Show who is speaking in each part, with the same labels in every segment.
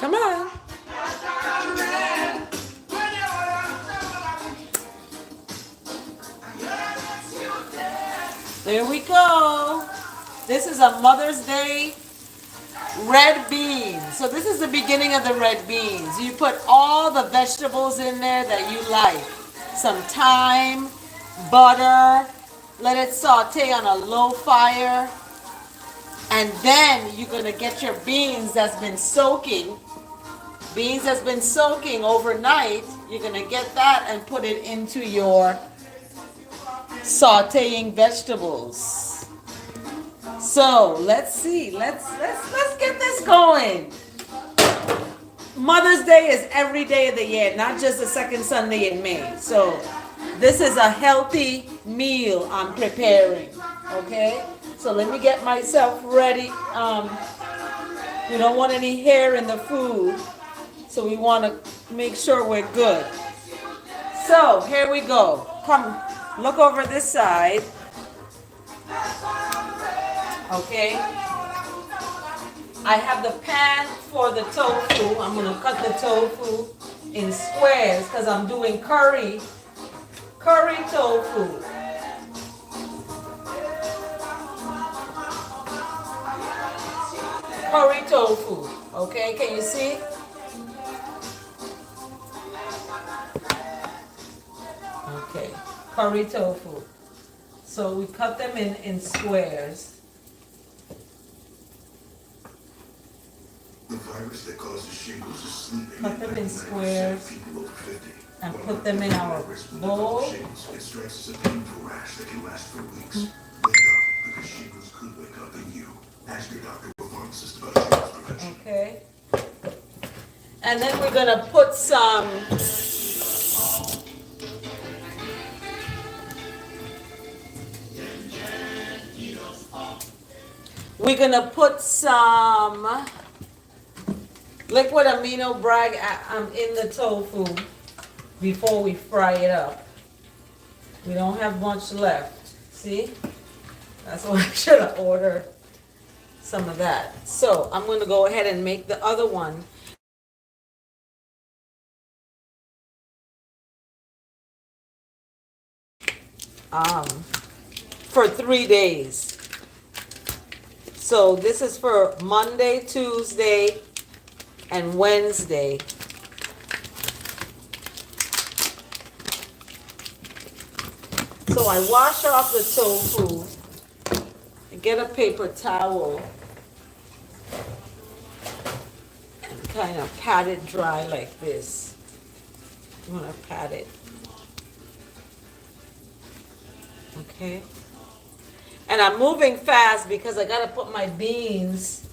Speaker 1: Come on. There we go. This is a Mother's Day red beans. So this is the beginning of the red beans. You put all the vegetables in there that you like. Some thyme, butter. Let it saute on a low fire. And then you're going to get your beans that's been soaking. Beans that's been soaking overnight. You're going to get that and put it into your sauteing vegetables. So let's see. Let's get this going. Mother's Day is every day of the year, not just the second Sunday in May. So this is a healthy meal I'm preparing. Okay? So let me get myself ready. We don't want any hair in the food. So we want to make sure we're good. So here we go. Come look over this side. Okay. I have the pan for the tofu. I'm going to cut the tofu in squares because I'm doing curry tofu. Curry tofu. Okay, can you see? Okay, curry tofu. So we cut them in squares.
Speaker 2: The virus that causes shingles is sleeping.
Speaker 1: Cut them in squares and put them in our bowl.
Speaker 2: It strikes as a painful rash that can last for weeks. Wake up, because shingles could wake up in you. Ask your doctor or pharmacist about shingles prevention.
Speaker 1: Okay. And then we're gonna put some liquid amino brag in the tofu before we fry it up. We don't have much left. See? That's why I should have ordered some of that. So I'm going to go ahead and make the other one. For 3 days. So this is for Monday, Tuesday, and Wednesday. So I wash off the tofu and get a paper towel and kind of pat it dry like this. You want to pat it. Okay. And I'm moving fast because I got to put my beans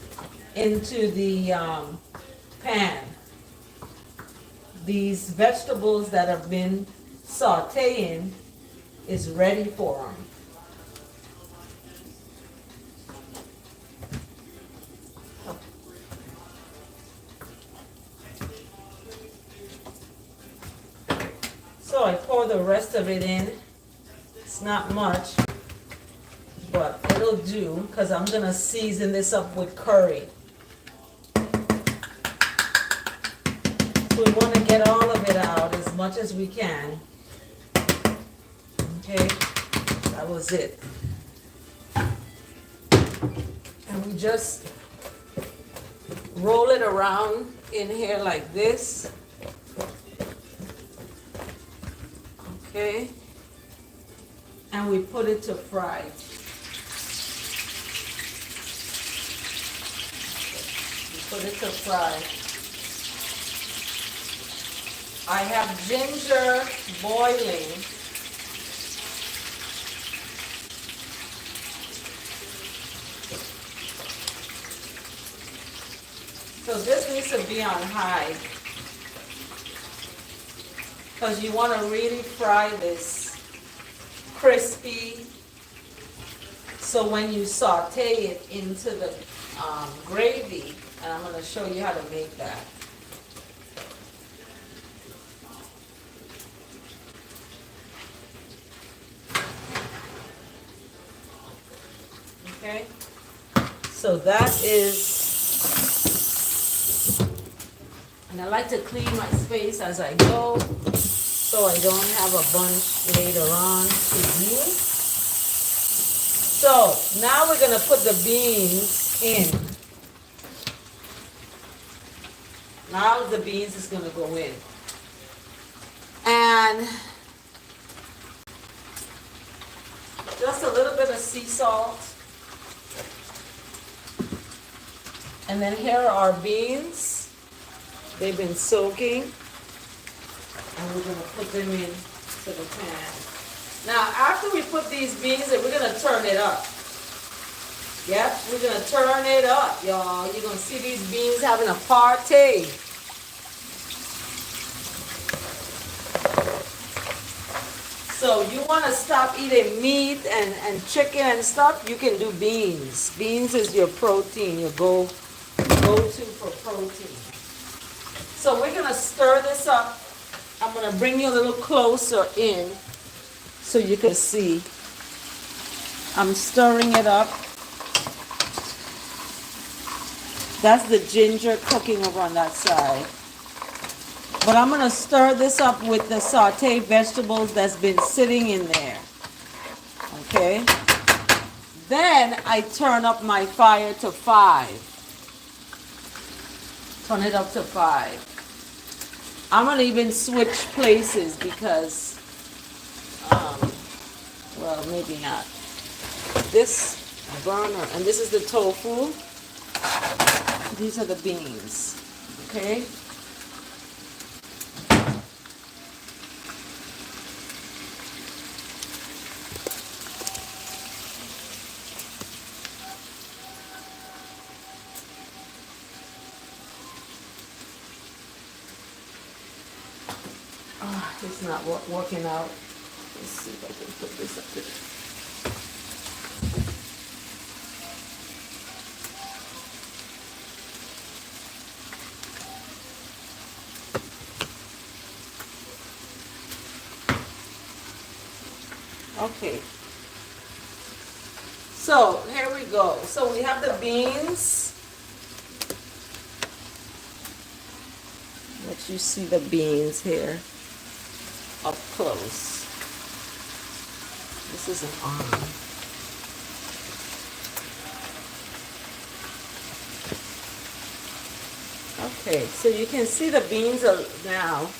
Speaker 1: into the pan. These vegetables that have been sauteing is ready for them. So I pour the rest of it in. It's not much, but it'll do because I'm going to season this up with curry. So we want to get all of it out as much as we can. Okay, that was it. And we just roll it around in here like this. Okay. And we put it to fry. We put it to fry. I have ginger boiling. So this needs to be on high because you want to really fry this crispy, so when you saute it into the gravy, and I'm going to show you how to make that. Okay, so that is And I like to clean my space as I go so I don't have a bunch later on to use. So now we're going to put the beans in. Now the beans is going to go in. And just a little bit of sea salt. And then here are our beans. They've been soaking. And we're going to put them in to the pan. Now, after we put these beans in, we're going to turn it up. Yep, we're going to turn it up, y'all. You're going to see these beans having a party. So you want to stop eating meat and chicken and stuff, you can do beans. Beans is your protein, your go-to for protein. So we're going to stir this up. I'm going to bring you a little closer in so you can see. I'm stirring it up. That's the ginger cooking over on that side. But I'm going to stir this up with the sauteed vegetables that's been sitting in there. Okay? Then I turn up my fire to 5. Turn it up to 5. I'm going to even switch places because, well, maybe not. This burner, and this is the tofu. These are the beans. Okay? It's not working out. Let's see if I can put this up here. Okay. So here we go. So we have the beans. Let you see the beans here. Up close. This is an arm. Okay, so you can see the beans now.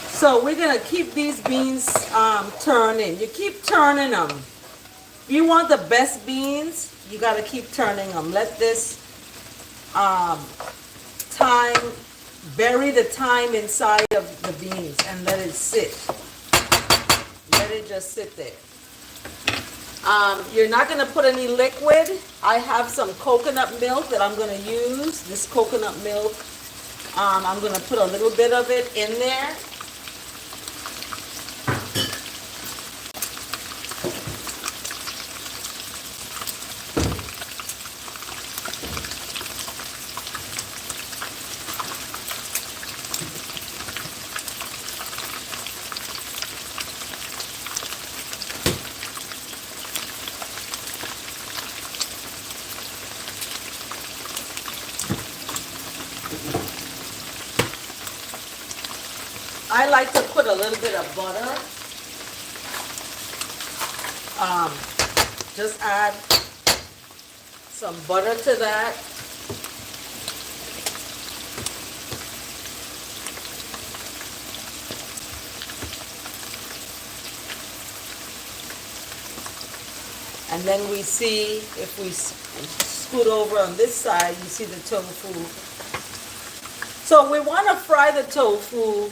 Speaker 1: So we're gonna keep these beans turning. You keep turning them. If you want the best beans, you gotta keep turning them. Let this thyme, bury the thyme inside of the beans and let it sit. Let it just sit there. You're not going to put any liquid. I have some coconut milk that I'm going to use. This coconut milk, I'm going to put a little bit of it in there. I like to put a little bit of butter. Just add some butter to that. And then we see, if we scoot over on this side, you see the tofu. So we want to fry the tofu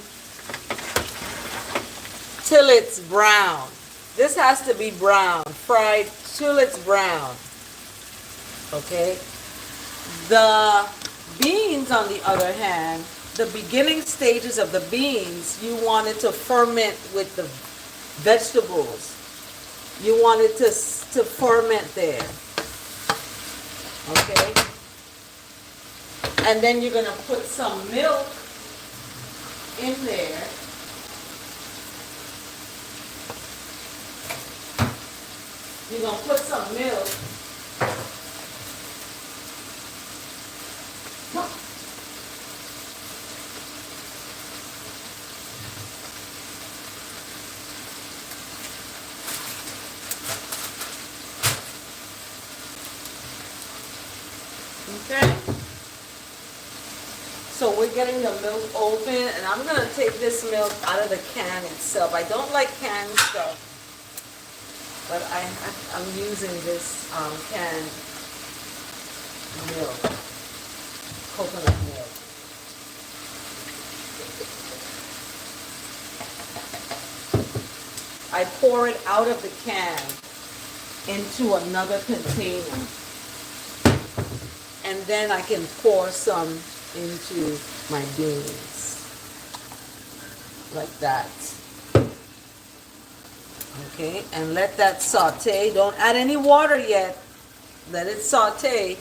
Speaker 1: till it's brown. This has to be brown, fried till it's brown. Okay? The beans, on the other hand, the beginning stages of the beans, you want it to ferment with the vegetables. You want it to ferment there. Okay? And then you're going to put some milk in there. You're going to put some milk Okay? So we're getting the milk open, and I'm gonna take this milk out of the can itself. I don't like canned stuff, but I'm using this canned milk, coconut milk. I pour it out of the can into another container, and then I can pour some into my beans like that. Okay, and let that saute. Don't add any water yet. Let it saute.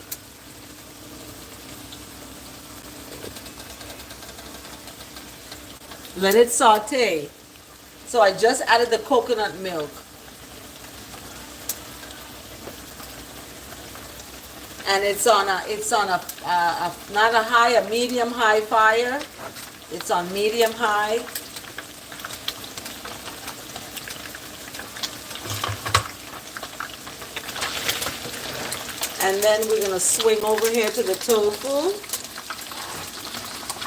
Speaker 1: Let it saute. So I just added the coconut milk. And it's on a not a high, a medium high fire. It's on medium high. And then we're gonna swing over here to the tofu.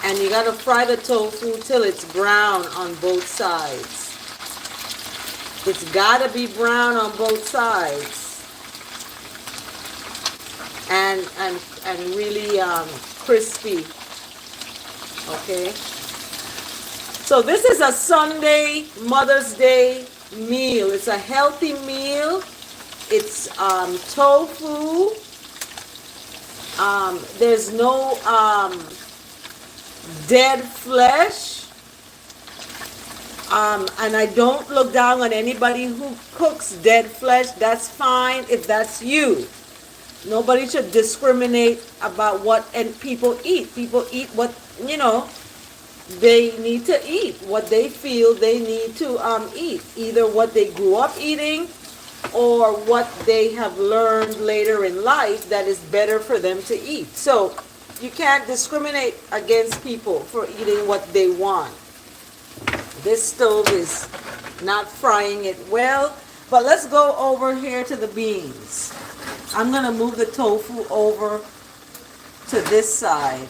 Speaker 1: And you gotta fry the tofu till it's brown on both sides. It's gotta be brown on both sides. And really crispy. Okay. So this is a Sunday Mother's Day meal. It's a healthy meal. It's tofu. There's no dead flesh. And I don't look down on anybody who cooks dead flesh. That's fine if that's you. Nobody should discriminate about what people eat. People eat what, they need to eat, what they feel they need to eat. Either what they grew up eating or what they have learned later in life that is better for them to eat. So you can't discriminate against people for eating what they want. This stove is not frying it well, but let's go over here to the beans. I'm going to move the tofu over to this side.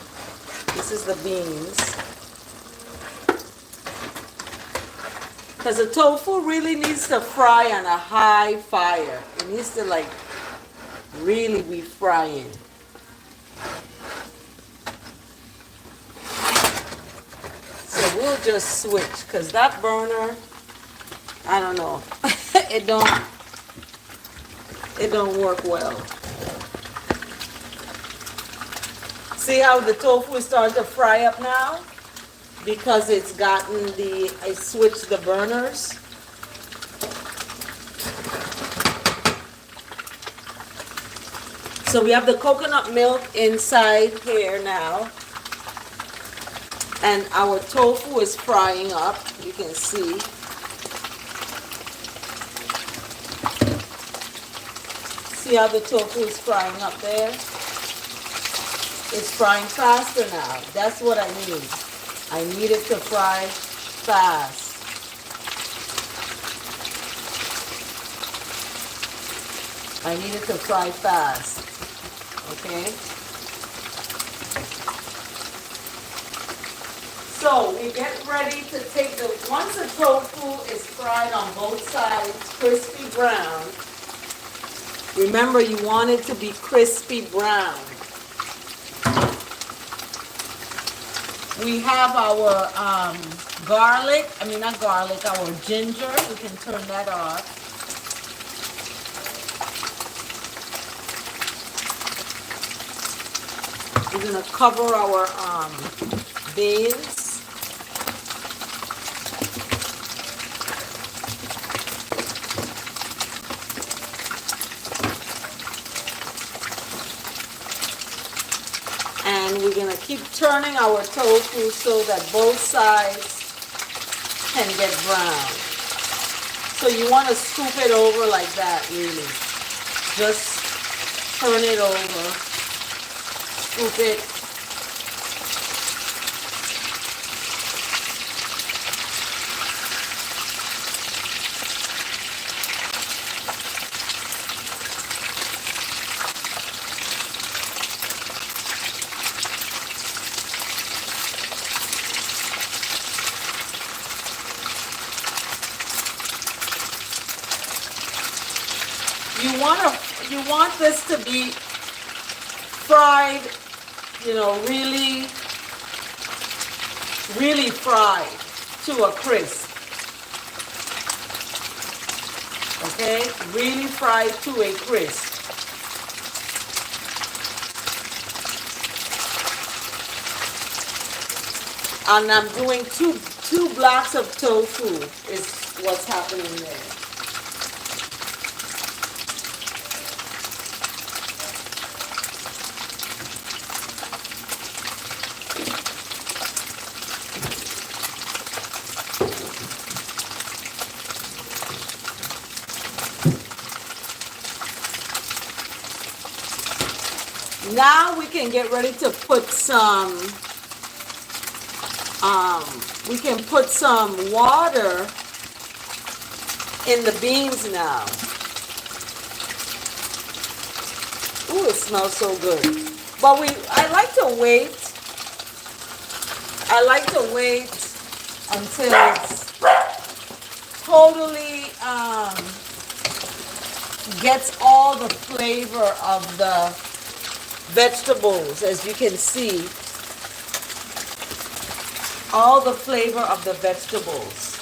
Speaker 1: This is the beans. Because the tofu really needs to fry on a high fire. It needs to really be frying. So we'll just switch because that burner, I don't know, it don't work well. See how the tofu is starting to fry up now? Because it's gotten I switched the burners. So we have the coconut milk inside here now. And our tofu is frying up, you can see. See how the tofu is frying up there? It's frying faster now. That's what I need. I need it to fry fast. I need it to fry fast. Okay? So we get ready to take once the tofu is fried on both sides, crispy brown. Remember, you want it to be crispy brown. We have our garlic, not garlic, our ginger. We can turn that off. We're gonna cover our beans. And we're going to keep turning our tofu so that both sides can get brown. So you want to scoop it over like that, really. Just turn it over, scoop it. want this to be fried, you know, really, really fried to a crisp. Okay, really fried to a crisp. And I'm doing two blocks of tofu is what's happening there. Now we can get ready to put some, we can put some water in the beans now. Ooh, it smells so good. But I like to wait. I like to wait until it's totally gets all the flavor of the vegetables, as you can see, all the flavor of the vegetables.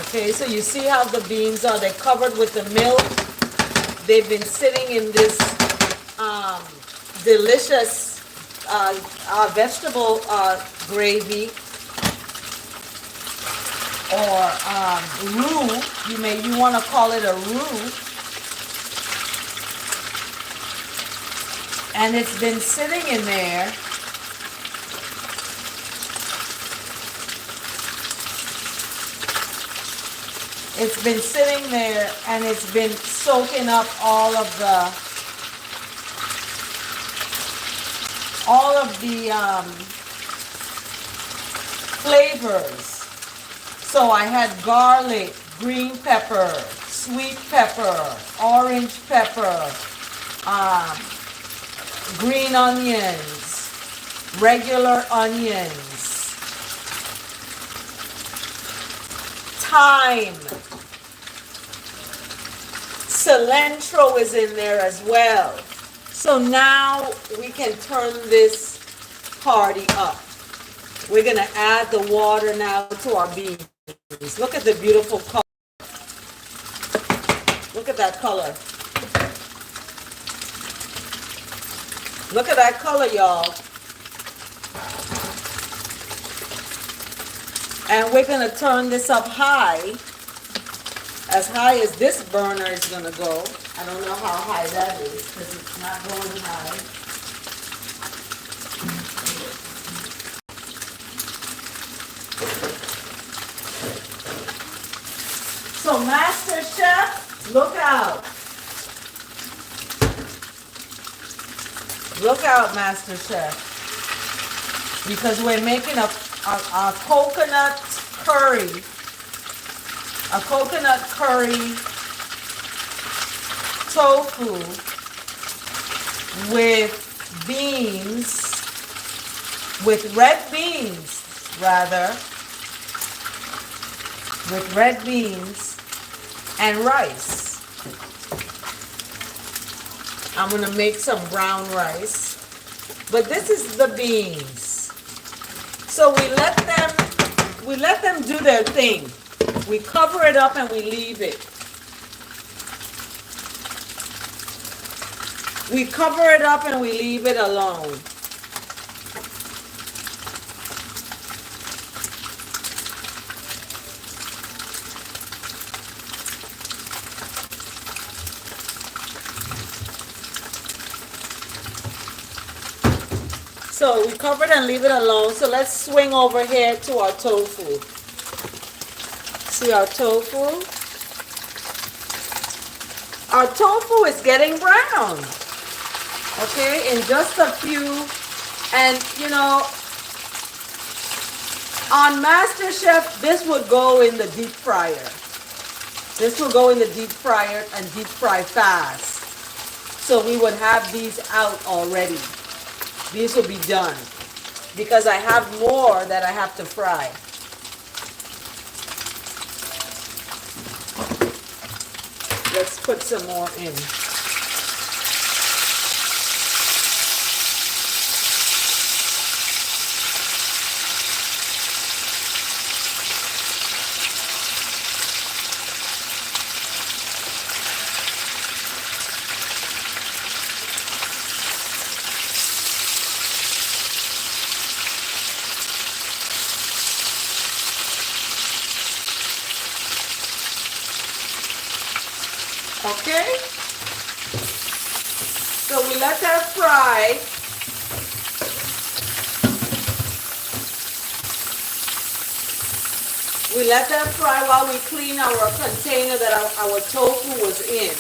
Speaker 1: Okay, so you see how the beans are, they're covered with the milk. They've been sitting in this delicious vegetable gravy or roux. You want to call it a roux. And it's been sitting in there and it's been soaking up all of the flavors. So I had garlic, green pepper, sweet pepper, orange pepper, green onions, regular onions, thyme, cilantro is in there as well. So now we can turn this party up. We're going to add the water now to our beans. Look at the beautiful color. Look at that color. Look at that color, y'all. And we're going to turn this up high as this burner is going to go. I don't know how high that is because it's not going high. So Master Chef, look out. Look out, Master Chef. Because we're making a coconut curry. A coconut curry tofu with beans, with red beans, rather. With red beans and rice. I'm going to make some brown rice. But this is the beans. So we let them do their thing. We cover it up and we leave it. We cover it up and we leave it alone. So we cover it and leave it alone. So let's swing over here to our tofu. See our tofu? Our tofu is getting brown. Okay, in just a few. And you know, on MasterChef, this would go in the deep fryer. This will go in the deep fryer and deep fry fast. So we would have these out already. These will be done because I have more that I have to fry. let's put some more in. Okay, so we let that fry. We let that fry while we clean our container that our tofu was in.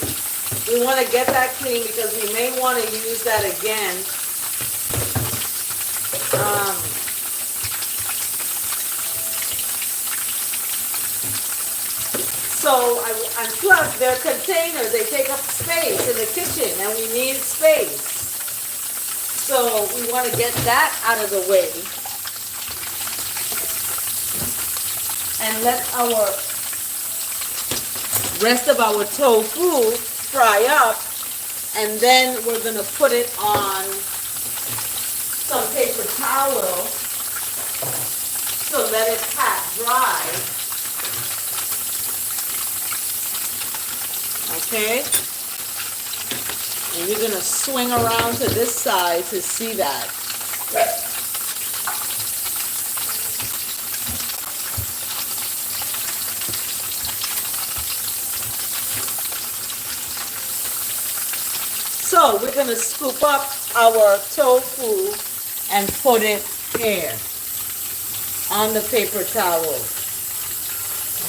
Speaker 1: We want to get that clean because we may want to use that again. And plus, their containers, they take up space in the kitchen, and we need space. So we want to get that out of the way. And let our rest of our tofu fry up. And then we're going to put it on some paper towel. So let it pat dry. Okay, and you're going to swing around to this side to see that. So we're going to scoop up our tofu and put it here on the paper towel.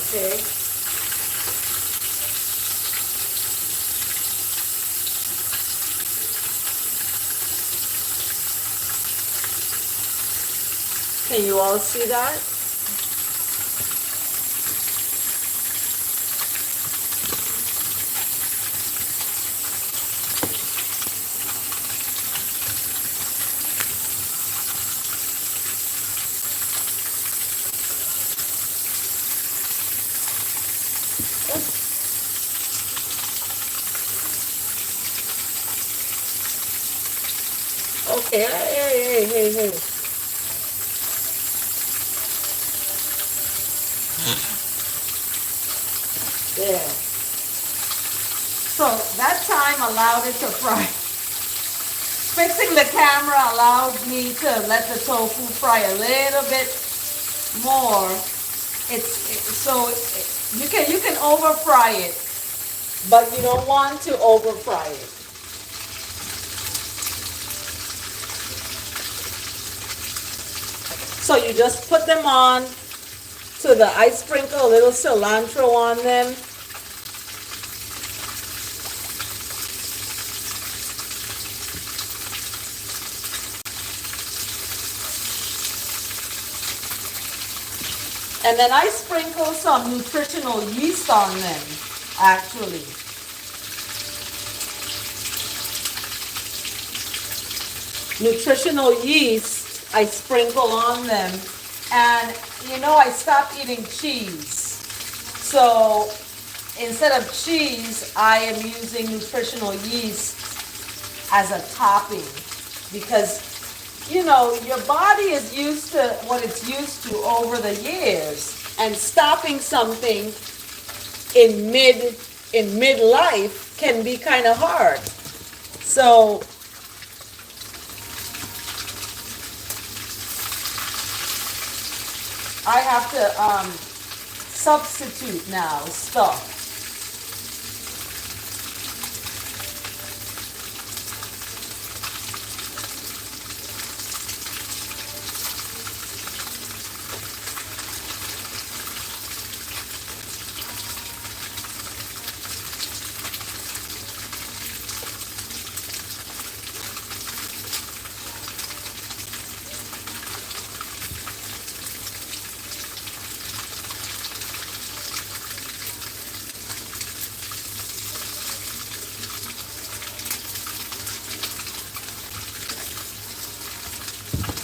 Speaker 1: Okay. Can you all see that? Okay, hey. There. So that time allowed it to fry. Fixing the camera allowed me to let the tofu fry a little bit more. You can over fry it, but you don't want to over fry it. So you just put them on to the, I sprinkle a little cilantro on them. And then I sprinkle some nutritional yeast on them, actually. Nutritional yeast, I sprinkle on them. And, you know, I stopped eating cheese. So, instead of cheese, I am using nutritional yeast as a topping. Because, you know, your body is used to what it's used to over the years. And stopping something in midlife can be kind of hard. So, I have to substitute now stuff.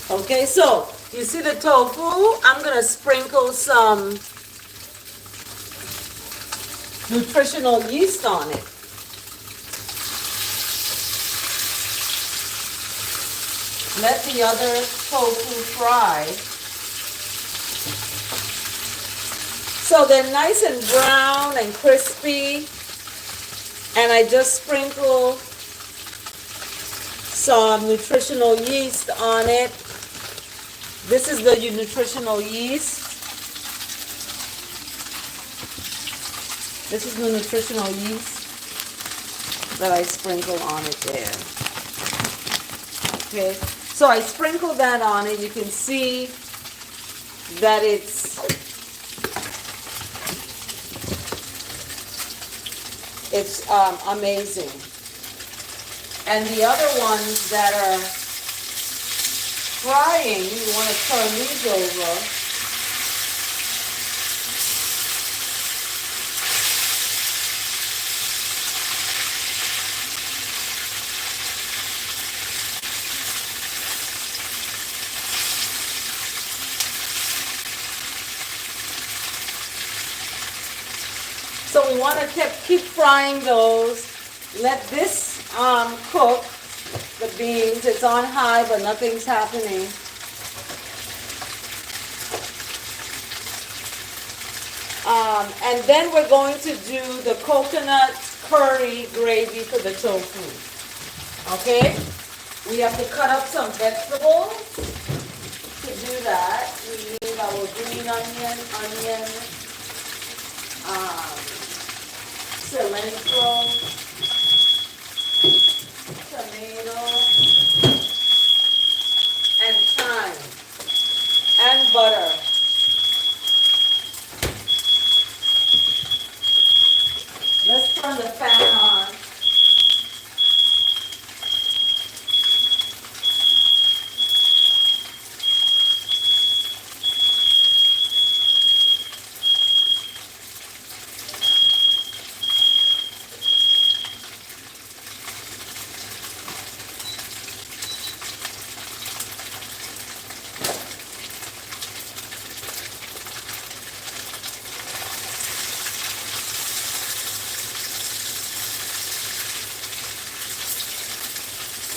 Speaker 1: Okay, so you see the tofu? I'm going to sprinkle some nutritional yeast on it. Let the other tofu fry. So they're nice and brown and crispy. And I just sprinkle some nutritional yeast on it. This is the nutritional yeast. This is the nutritional yeast that I sprinkle on it there. Okay, so I sprinkle that on it. You can see that it's amazing. And the other ones that are frying, you want to turn these over. So we want to keep frying those. Let this cook, the beans. It's on high, but nothing's happening. And then we're going to do the coconut curry gravy for the tofu. Okay? We have to cut up some vegetables. To do that, we need our green onion, cilantro, tomato, and thyme, and butter. Let's turn the fan on.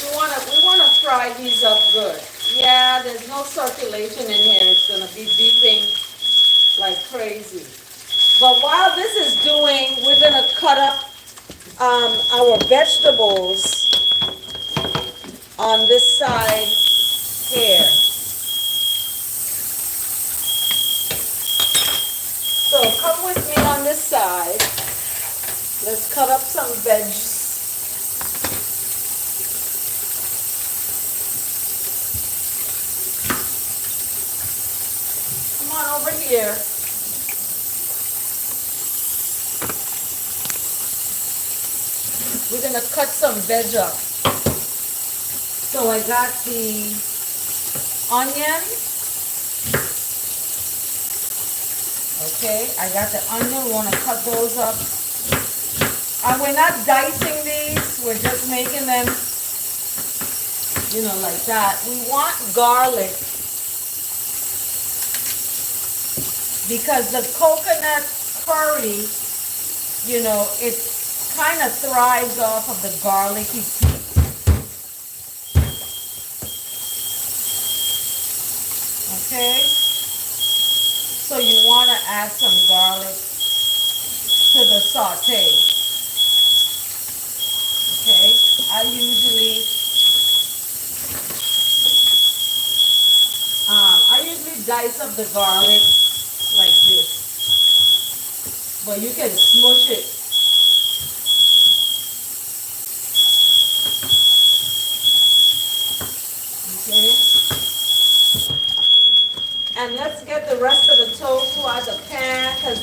Speaker 1: We want to fry these up good. Yeah, there's no circulation in here. It's going to be beeping like crazy. But while this is doing, we're going to cut up our vegetables on this side here. So come with me on this side. Let's cut up some veggies. Come on over here. We're gonna cut some veg up. So I got the onion. Okay, I got the onion. We want to cut those up. And we're not dicing these. We're just making them, you know, like that. We want garlic because the coconut curry, you know, it kind of thrives off of the garlicky heat. Okay? So you want to add some garlic to the saute. Okay? I usually dice up the garlic like this. But you can smush it. Okay? And let's get the rest of the tofu out of the pan because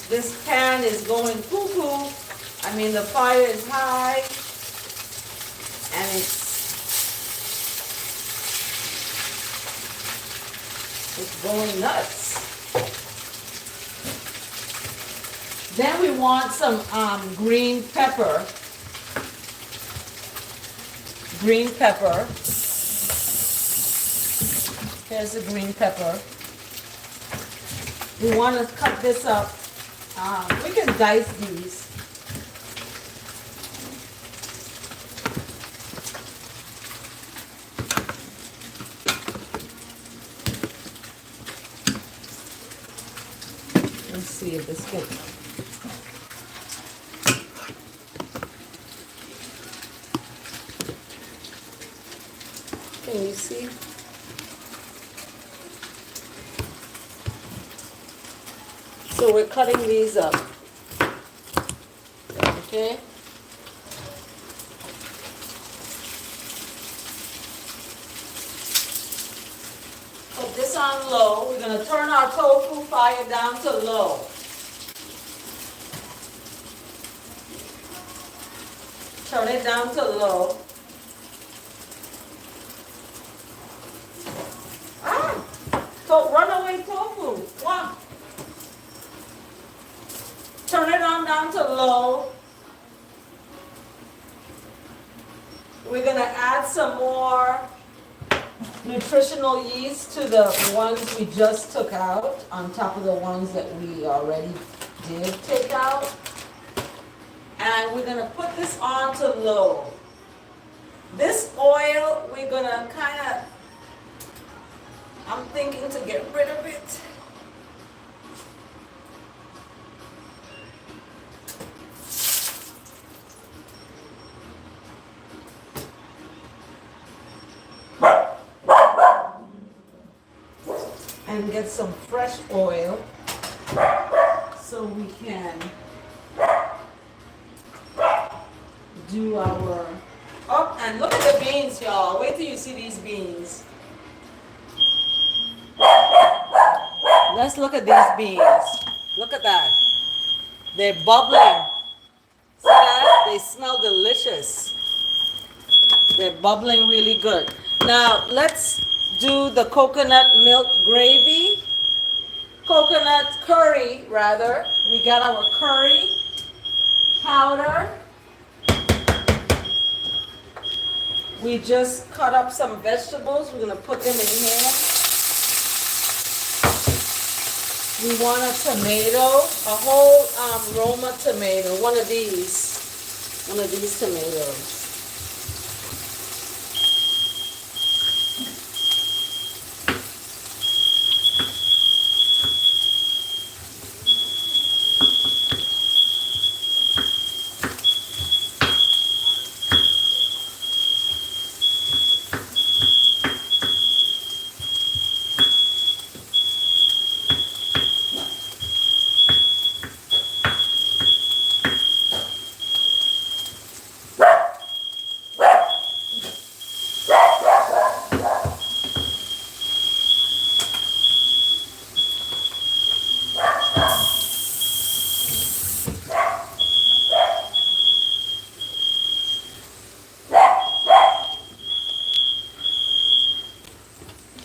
Speaker 1: this pan is going cuckoo. I mean, the fire is high and it's going nuts. Then we want some green pepper. Green pepper. Here's the green pepper. We want to cut this up We can dice these. Let's see if this can. Can you see? So we're cutting these up. Okay? Put this on low. We're going to turn our tofu fire down to low. Turn it down to low. Runaway tofu. One. Turn it on down to low. We're going to add some more nutritional yeast to the ones we just took out, on top of the ones that we already did take out. And we're going to put this on to low. This oil, we're going to kind of, I'm thinking to get rid of it. And get some fresh oil so we can do our, oh, and look at the beans, y'all. Wait till you see these beans. Let's look at these beans. Look at that. They're bubbling. See that? They smell delicious. They're bubbling really good. Now, let's do the coconut milk gravy. Coconut curry, rather. We got our curry powder. We just cut up some vegetables. We're going to put them in here. We want a tomato, a whole Roma tomato, one of these tomatoes.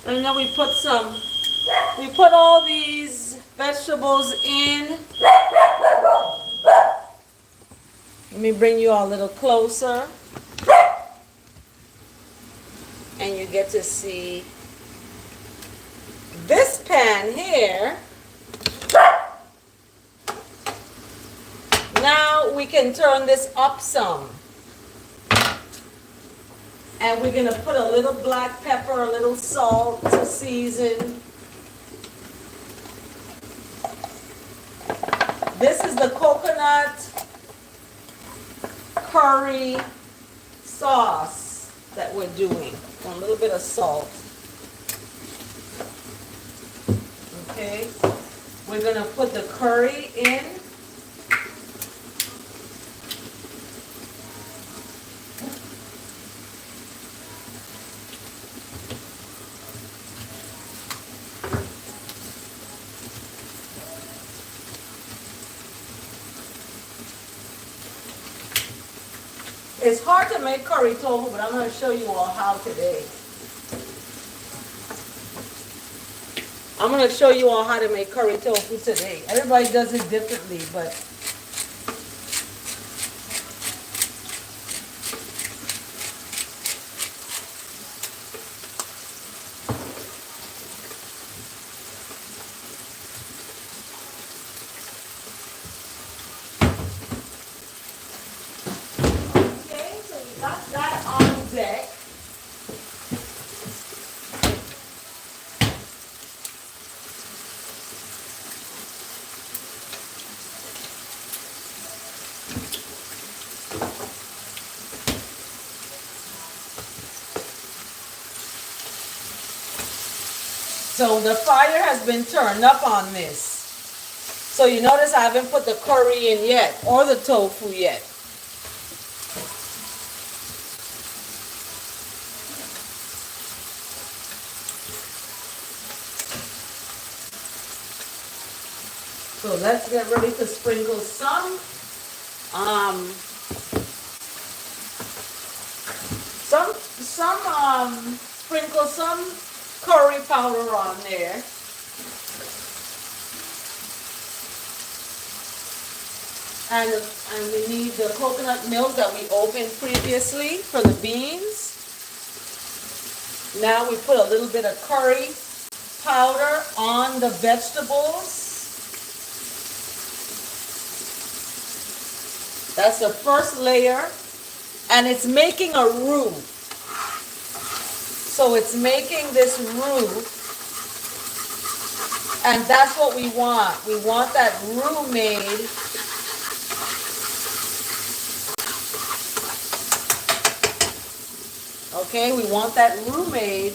Speaker 1: And then we put all these vegetables in. Let me bring you all a little closer. And you get to see this pan here. Now we can turn this up some. And we're going to put a little black pepper, a little salt to season. This is the coconut curry sauce that we're doing. A little bit of salt. Okay. We're going to put the curry in. It's hard to make curry tofu, but I'm going to show you all how today. I'm going to show you all how to make curry tofu today. Everybody does it differently, but So the fire has been turned up on this. So you notice I haven't put the curry in yet, or the tofu yet. So let's get ready to sprinkle sprinkle some curry powder on there. And we need the coconut milk that we opened previously for the beans. Now we put a little bit of curry powder on the vegetables. That's the first layer, and it's making a roux. So it's making this roux, and that's what we want. We want that roux made. Okay, we want that roux made.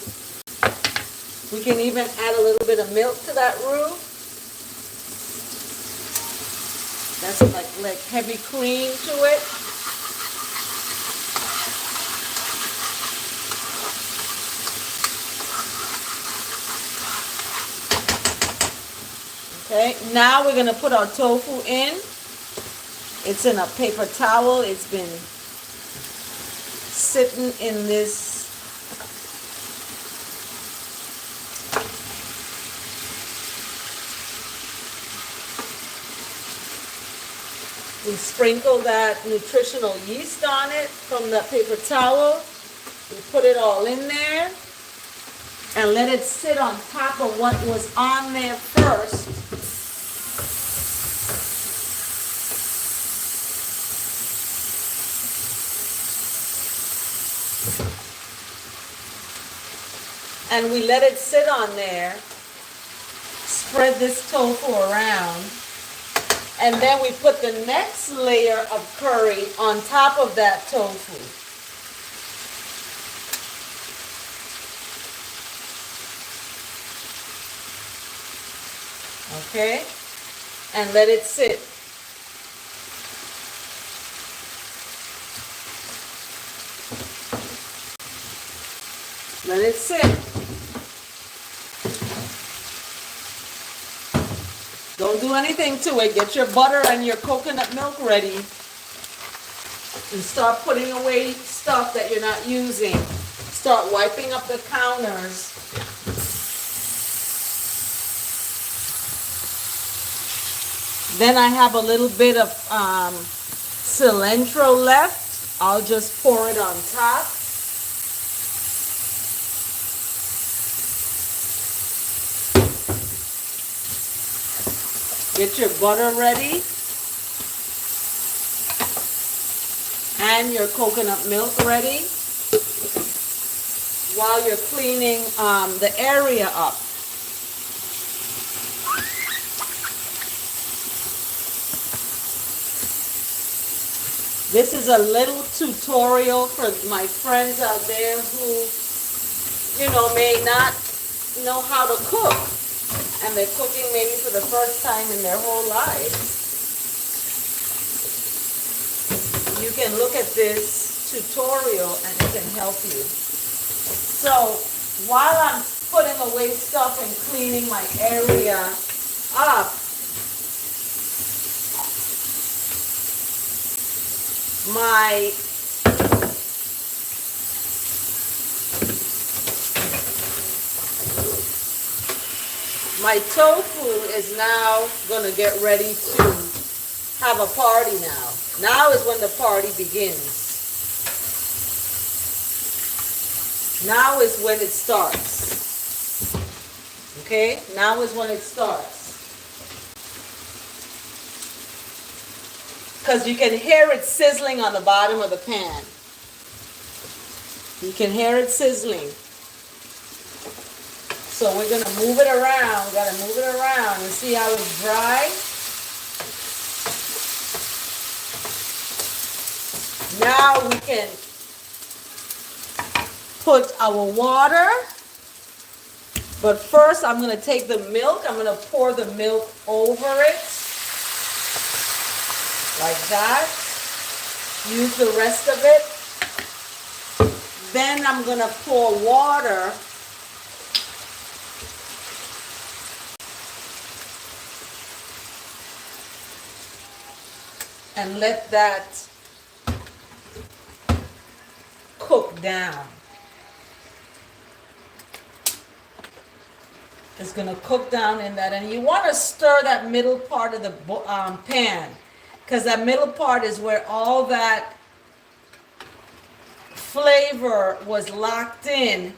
Speaker 1: We can even add a little bit of milk to that roux. That's like heavy cream to it. Okay, now we're going to put our tofu in. It's in a paper towel. It's been sitting in this we sprinkle that nutritional yeast on it from the paper towel. We put it all in there and let it sit on top of what was on there first. And we let it sit on there, spread this tofu around, and then we put the next layer of curry on top of that tofu. Okay? And let it sit. Let it sit. Don't do anything to it. Get your butter and your coconut milk ready. And start putting away stuff that you're not using. Start wiping up the counters. Then I have a little bit of cilantro left. I'll just pour it on top. Get your butter ready and your coconut milk ready while you're cleaning the area up. This is a little tutorial for my friends out there who, may not know how to cook. And they're cooking maybe for the first time in their whole lives. You can look at this tutorial and it can help you. So while I'm putting away stuff and cleaning my area up, my tofu is now going to get ready to have a party now. Now is when the party begins. Now is when it starts. Okay? Now is when it starts. Because you can hear it sizzling on the bottom of the pan. You can hear it sizzling. So we're going to move it around. We got to move it around and see how it's dry. Now we can put our water But first, I'm going to take the milk. I'm going to pour the milk over it. Like that. Use the rest of it. Then I'm going to pour water. And let that cook down. It's going to cook down in that. And you want to stir that middle part of the pan. Because that middle part is where all that flavor was locked in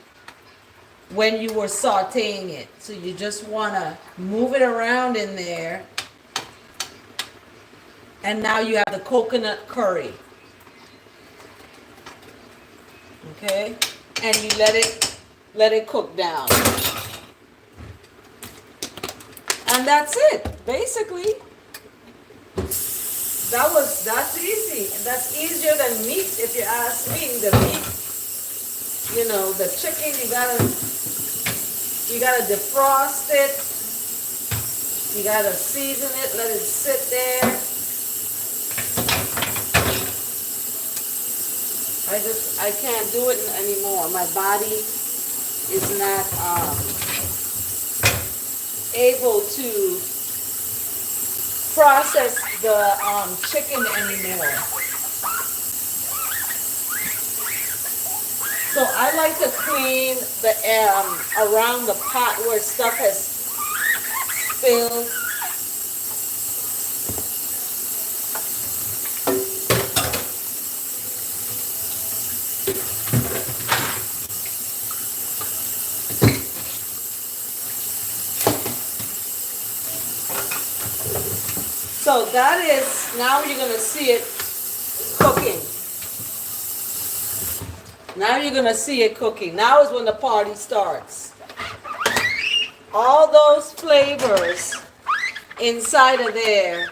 Speaker 1: when you were sauteing it. So you just want to move it around in there. And now you have the coconut curry. Okay? And you let it cook down. And that's it, basically. That's easy. That's easier than meat, if you ask me. The meat, the chicken, you gotta defrost it. You gotta season it, let it sit there. I can't do it anymore. My body is not able to process the chicken anymore. So I like to clean the around the pot where stuff has spilled. So that is, now you're going to see it cooking. Now you're going to see it cooking. Now is when the party starts. All those flavors inside of there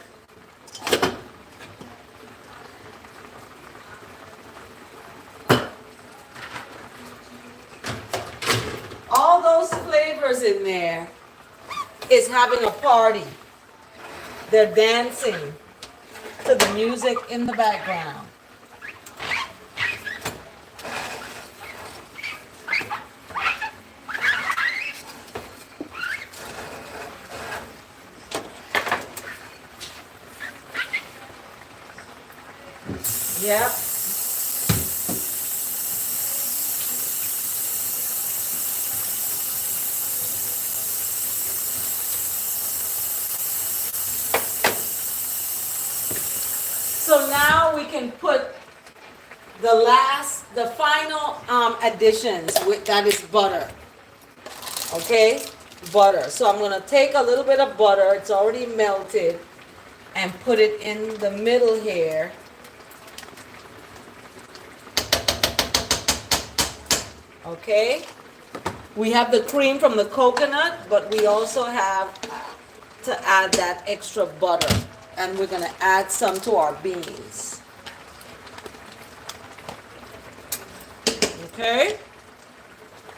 Speaker 1: all those flavors in there is having a party. They're dancing to the music in the background. Yep. So now we can put the final additions, that is butter. Okay, butter. So I'm gonna take a little bit of butter, it's already melted, and put it in the middle here. Okay, we have the cream from the coconut, but we also have to add that extra butter. And we're going to add some to our beans. Okay?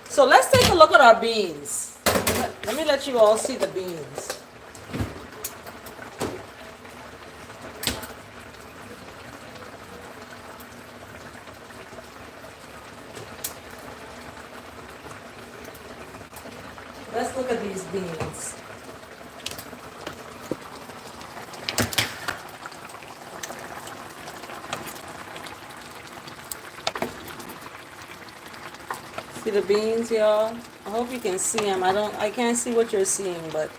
Speaker 1: So let's take a look at our beans. Let me let you all see the beans. Let's look at these beans. See the beans, y'all? I hope you can see them. I can't see what you're seeing, but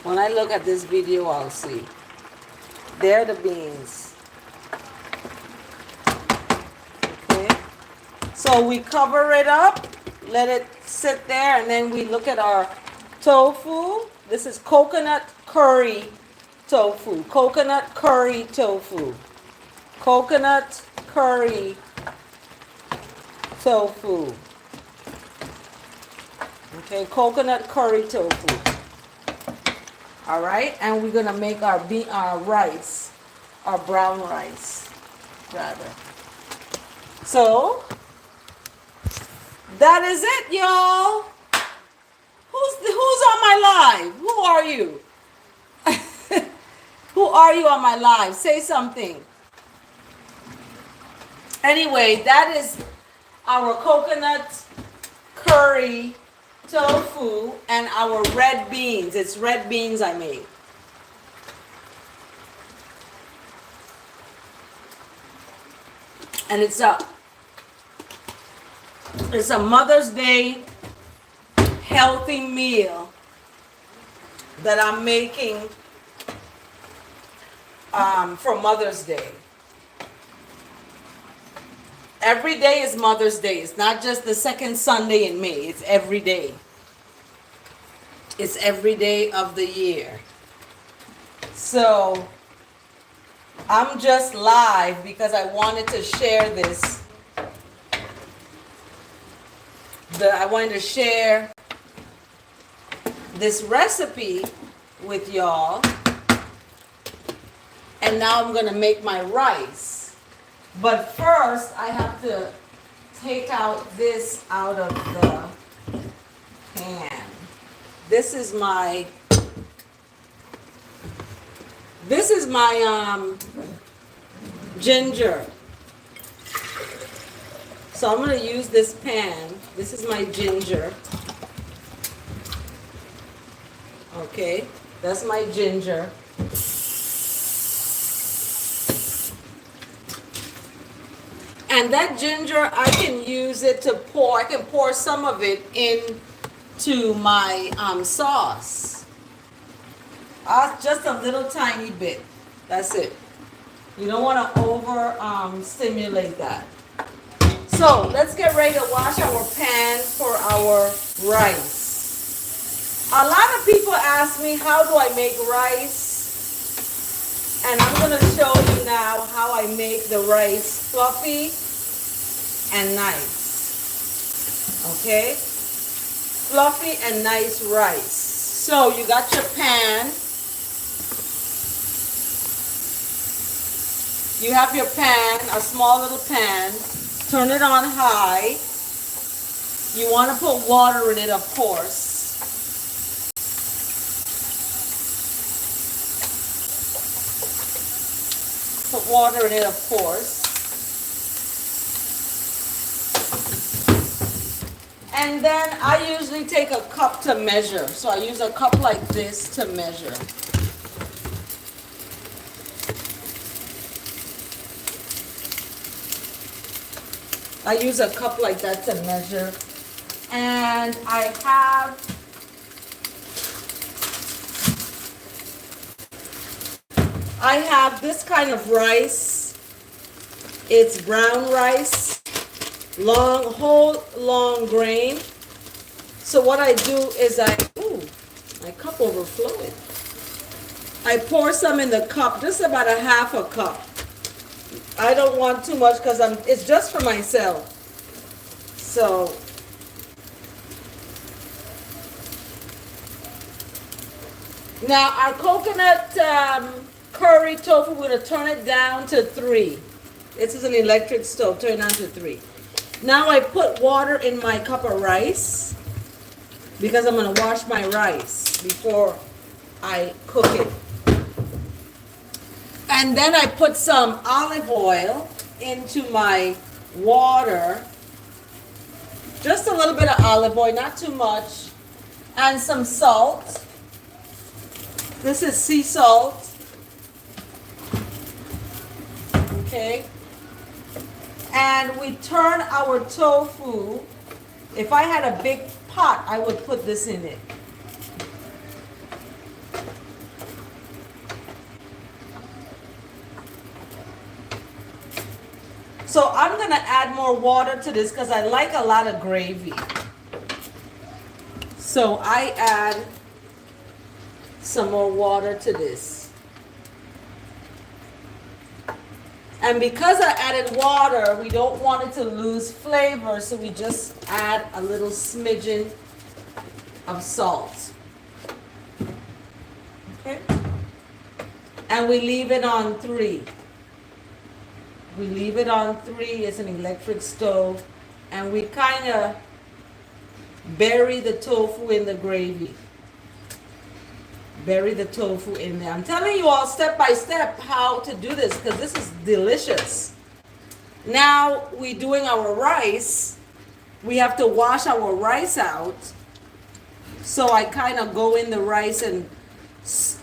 Speaker 1: when I look at this video, I'll see. They're the beans. Okay. So we cover it up, let it sit there, and then we look at our tofu. This is coconut curry tofu. Coconut curry tofu. Coconut curry tofu. Okay, coconut curry tofu. All right, and we're gonna make our rice, our brown rice, rather. So that is it, y'all. Who's on my live? Who are you? Who are you on my live? Say something. Anyway, that is our coconut curry tofu and our red beans. It's red beans I made. And it's a Mother's Day healthy meal that I'm making for Mother's Day. Every day is Mother's Day. It's not just the second Sunday in May. It's every day. It's every day of the year. So I'm just live because I wanted to share this. I wanted to share this recipe with y'all. And now I'm going to make my rice. But first, I have to take out this out of the pan. This is my ginger. So I'm going to use this pan. This is my ginger. Okay, that's my ginger. And that ginger, I can use it to pour. I can pour some of it into my sauce. Just a little tiny bit. That's it. You don't want to over stimulate that. So let's get ready to wash our pan for our rice. A lot of people ask me, how do I make rice? And I'm going to show you now how I make the rice fluffy and nice. Okay? Fluffy and nice rice. So you got your pan. You have your pan, a small little pan. Turn it on high. You want to put water in it, of course. Put water in it, of course. And then I usually take a cup to measure. So I use a cup like this to measure. I use a cup like that to measure. And I have this kind of rice. It's brown rice, whole long grain. So what I do is my cup overflowed. I pour some in the cup, just about a half a cup. I don't want too much because it's just for myself. So now our coconut curry tofu, we're going to turn it down to 3. This is an electric stove, turn it down to 3. Now I put water in my cup of rice because I'm going to wash my rice before I cook it. And then I put some olive oil into my water. Just a little bit of olive oil, not too much. And some salt. This is sea salt. Okay. And we turn our tofu. If I had a big pot, I would put this in it. So I'm going to add more water to this because I like a lot of gravy. So I add some more water to this. And because I added water, we don't want it to lose flavor, so we just add a little smidgen of salt. Okay? And we leave it on 3. We leave it on 3. It's an electric stove. And we kind of Bury the tofu in the gravy. Bury the tofu in there. I'm telling you all step by step how to do this because this is delicious. Now we're doing our rice. We have to wash our rice out. So I kind of go in the rice and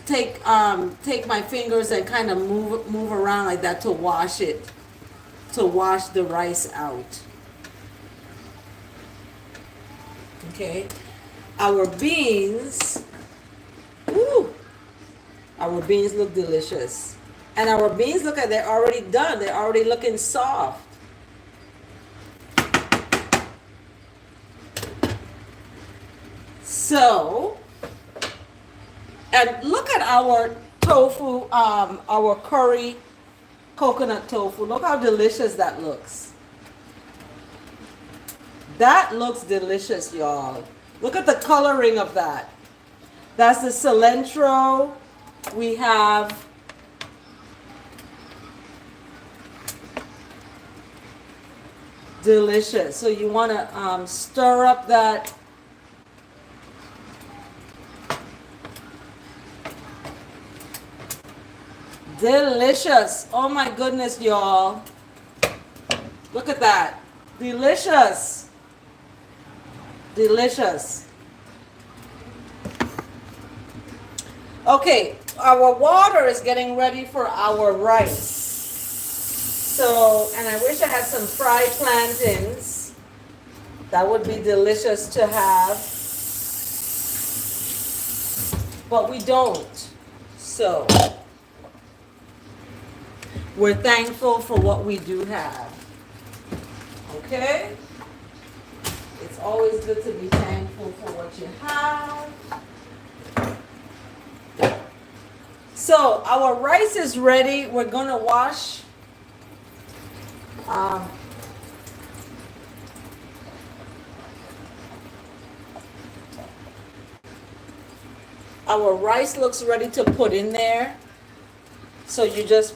Speaker 1: take my fingers and kind of move around like that to wash it, to wash the rice out. Okay, our beans, woo, our beans look delicious. And our beans, look at, they're already done. They're already looking soft. So, and look at our tofu, our curry coconut tofu. Look how delicious that looks. That looks delicious, y'all. Look at the coloring of that. That's the cilantro. We have delicious. So you want to stir up that. Delicious. Oh my goodness, y'all. Look at that. Delicious. Delicious. Okay, our water is getting ready for our rice. So, and I wish I had some fried plantains. That would be delicious to have. But we don't. So, we're thankful for what we do have. Okay? It's always good to be thankful for what you have. So our rice is ready. We're going to wash our rice looks ready to put in there. So you just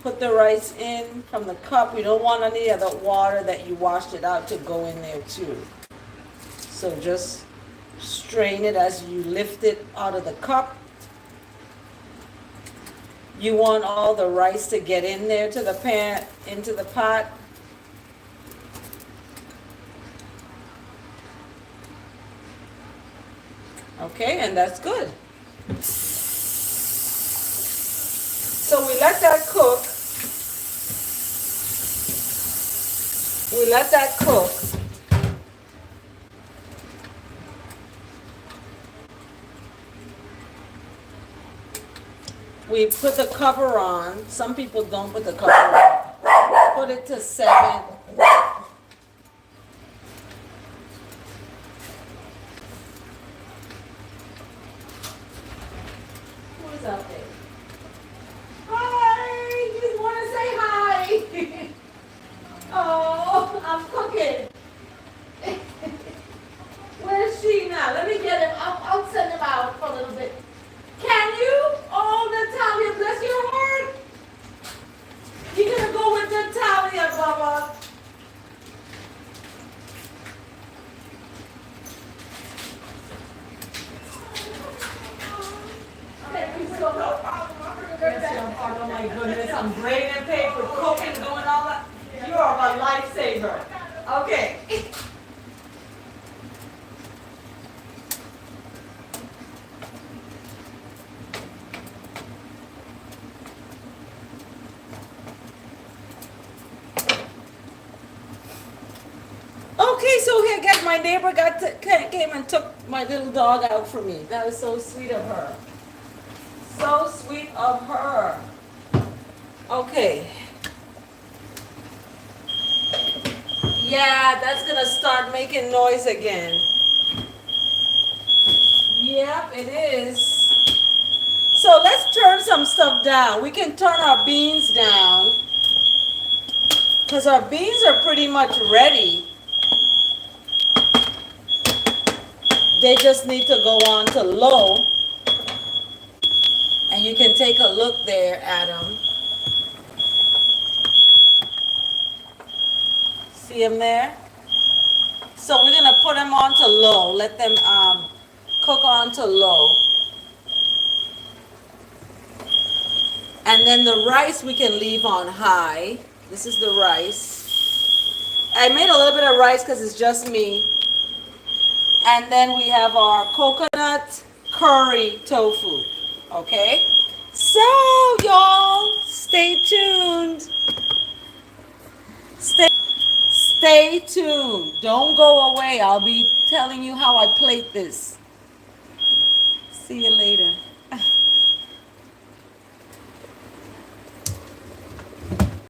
Speaker 1: put the rice in from the cup. We don't want any of the water that you washed it out to go in there too. So just strain it as you lift it out of the cup. You want all the rice to get in there to the pan, into the pot. Okay, and that's good. So we let that cook. We let that cook. We put the cover on. Some people don't put the cover on. Put it to 7. Who's out there? Hi! You just want to say hi. Oh, I'm cooking. Where's she now? Let me get him. I'll send him out for a little bit. Can you? Oh, Natalia, bless your heart. You're going to go with Natalia, Bubba. Okay, please go. Oh my goodness, I'm grading paper, cooking, doing all that. You are a lifesaver. Okay. Okay, so here, get my neighbor came and took my little dog out for me. That was so sweet of her. So sweet of her. Okay. Yeah, that's gonna start making noise again. Yep, it is. So let's turn some stuff down. We can turn our beans down because our beans are pretty much ready. They just need to go on to low. And you can take a look there at them. See them there? So we're gonna put them on to low. Let them cook on to low. And then the rice we can leave on high. This is the rice. I made a little bit of rice because it's just me. And then we have our coconut curry tofu. Okay? So, y'all, stay tuned. Stay tuned. Don't go away. I'll be telling you how I plate this. See you later.